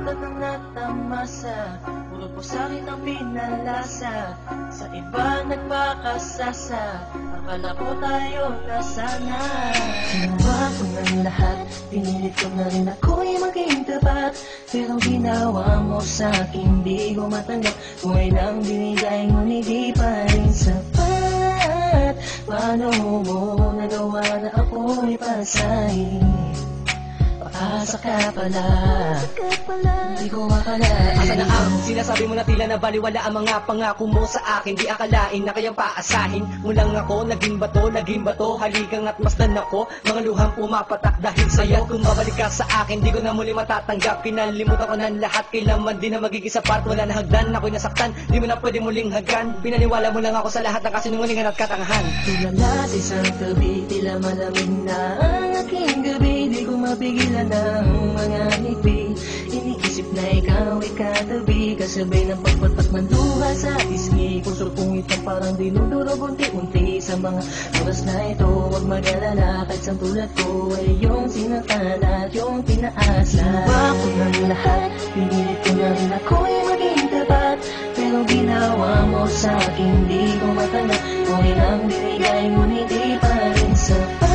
Pagkat ang natamasa, puro po sa'kin ang pinalasa. Sa iba nagpakasasa, akala ko tayo na sana. Ginawa ko ng lahat, pinilit ko na rin ako'y maging tapat. Pero ginawa mo sa'kin, di ko matanggap. Buhay nang binigay, ngunit di pa rin sapat. Paano mo nagawa na ako'y pasahin? Paasa ka pala, di ko akalain. Asa na ang sinasabi mo na tila na baliwala ang mga pangako mo sa akin? Di akalain na kayang paasahin mo lang ako. Naging bato, haligang at masdan ako. Mga luhang pumapatak dahil sa'yo. Kung babalik ka sa akin, di ko na muli matatanggap. Pinalimutan ko ng lahat, kailanman di na magiging sapat. Wala na hagdan, ako'y nasaktan, di mo na pwede muling haggan. Pinaniwala mo lang ako sa lahat ng kasinungalingan at katangahan. Tulala sa isang tabi, tila malamig na ang aking gabi. Di ko mapigilan ang mga ngiti. Iniisip na ikaw ay katabi, kasabay ng pagpatak ng luha sa pisngi. Puso kong itong parang dinudurog unti-unti. Sa mga oras na ito, huwag mag-alala, kahit sa tulad ko ay yung sinaktan at yung pinaasa. Ginawa ko ng lahat, pinilit ko na rin ako'y maging tapat. Pero ginawa mo sa'kin, di ko matanggap. Kung ilang binigay, ngunit di pa rin sapat.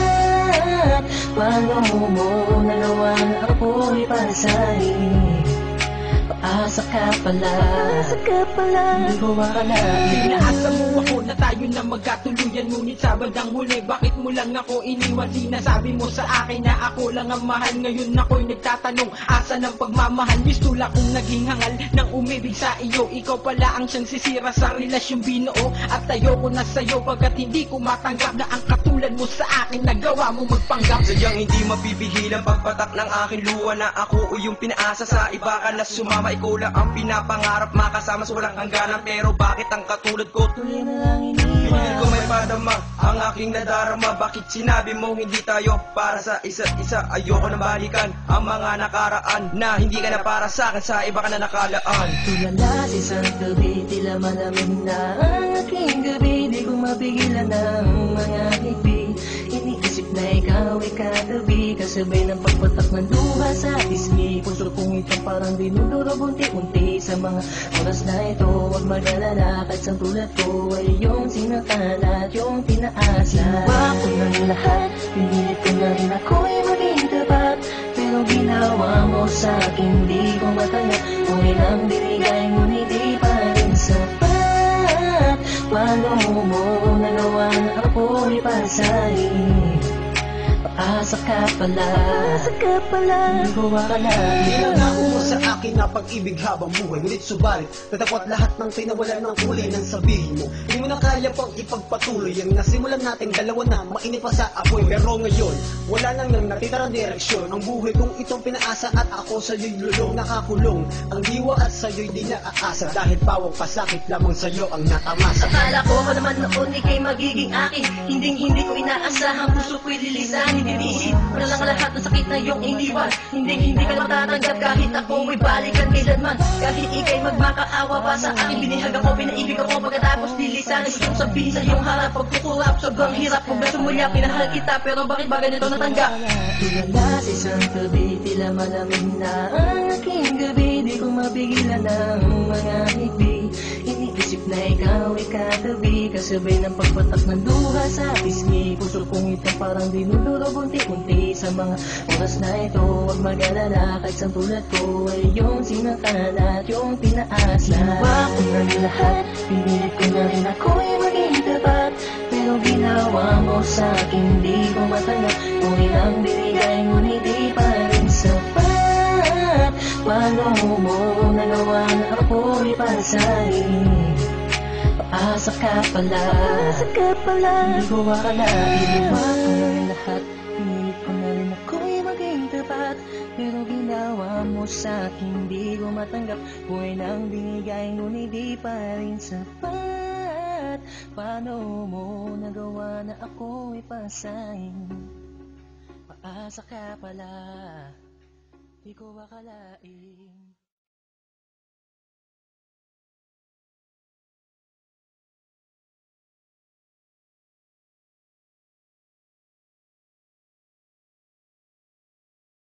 Paano mo nagawa na ako'y pasahin? Paasa ka pala, di ko akalain. Inaasa mo ako na tayo na magkatuluyan, ngunit sa bandang huli, bakit mo lang ako iniwan? Sinasabi mo sa akin na ako lang ang mahal. Ngayon ako'y nagtatanong, asa ng pagmamahal? Mistula kong naging hangal nang umibig sa iyo. Ikaw pala ang siyang sisira sa relasyong binuo. At ayoko na sa'yo pagkat hindi ko matanggap na ang katulad mo sa akin nagawa mo magpanggap. Sadyang hindi mapipigil ang pagpatak ng aking luha na ako o yung pinaasa sa iba ka na sumama. Ikaw lang ang pinapangarap, makasama sa walang hangganan. Pero bakit ang katulad ko Tuloy na lang pinilit iniwan. ko may padama ang aking nadarama? Bakit sinabi mo hindi tayo para sa isa't isa? Ayoko na balikan ang mga nakaraan na hindi ka na para sa akin, sa iba ka na nakalaan. Tulala sa isang tabi, tila malamig na ang aking gabi. Di ko mapigilan ang mga ngiti. Iniisip na ikaw ay katabi, kasabay ng pagpatak ng luha sa pisngi. Puso kong itong parang dinudurog unti-unti. Sa mga oras na ito, huwag mag-alala, kahit sa tulad ko ay yung sinaktan at yung pinaasa. Ginawa ko ng lahat, pinilit ko na rin ako'y maging tapat. Pero ginawa mo sa'kin, di ko matanggap. Kung ilang binigay, ngunit di pa rin sapat. Paano mo nagawa na ako'y pasahin? Paasa ka pala, di ko akalain. Pinangako mo sa akin na pag-ibig habang buhay, ngunit subalit natakwat lahat ng tinawalan ng kulay ng sabihin mo. Hindi mo na kaya pang ipagpatuloy ang nasimulan nating dalawa na mainit pa sa apoy. Pero ngayon, wala nang natitirang direksyon. Ang buhay kong itong pinaasa at ako sa'yo'y lulong nakakulong. Ang diwa at sa'yo'y di naaasa, dahil pawang pasakit lamang sa'yo ang natamasa. Akala ko naman noon ika'y magiging akin. Hindi ko inaasahan, puso ko'y lilisanin. Iniisip mo na lang lahat ng sakit na iyong iniwan. Hindi ka matatanggap kahit ako ay balikan kailanman. Kahit ika'y magmakaawa pa sa akin. Binihag ako, pinaibig ako, pagkatapos lilisanin. Gusto kong sabihin sa iyong harap, pagkukurap, sobrang hirap. Kung beso mula, pinahal kita, pero bakit ba ganito natanggap? Tulala sa isang tabi, tila malamig na ang aking gabi. Di ko mapigilan ang mga ngiti. Iniisip na ikaw ay katabi, kasabay ng pagpatak ng luha sa pisngi. Puso kong itong parang dinudurog unti-unti. Sa mga oras na ito, huwag mag-alala, kahit sa tulad ko ay yung sinaktan at yung pinaasa. Ginawa ko ng lahat, pinilit ko na rin ako'y maging tapat. Pero ginawa mo sa'kin, di ko matanggap. Kung ilang binigay, ngunit di pa rin sapat. Paano mo nagawa na ako'y pasahin? Paasa ka pala, di ko akalain. Ginawa ko ng lahat, pinilit ko na rin ako'y maging tapat. Pero ginawa mo sa'kin, di ko matanggap. Buhay nang binigay, ngunit di pa rin sapat. Paano mo nagawa na ako'y pasahin? Paasa ka pala, di ko akalain.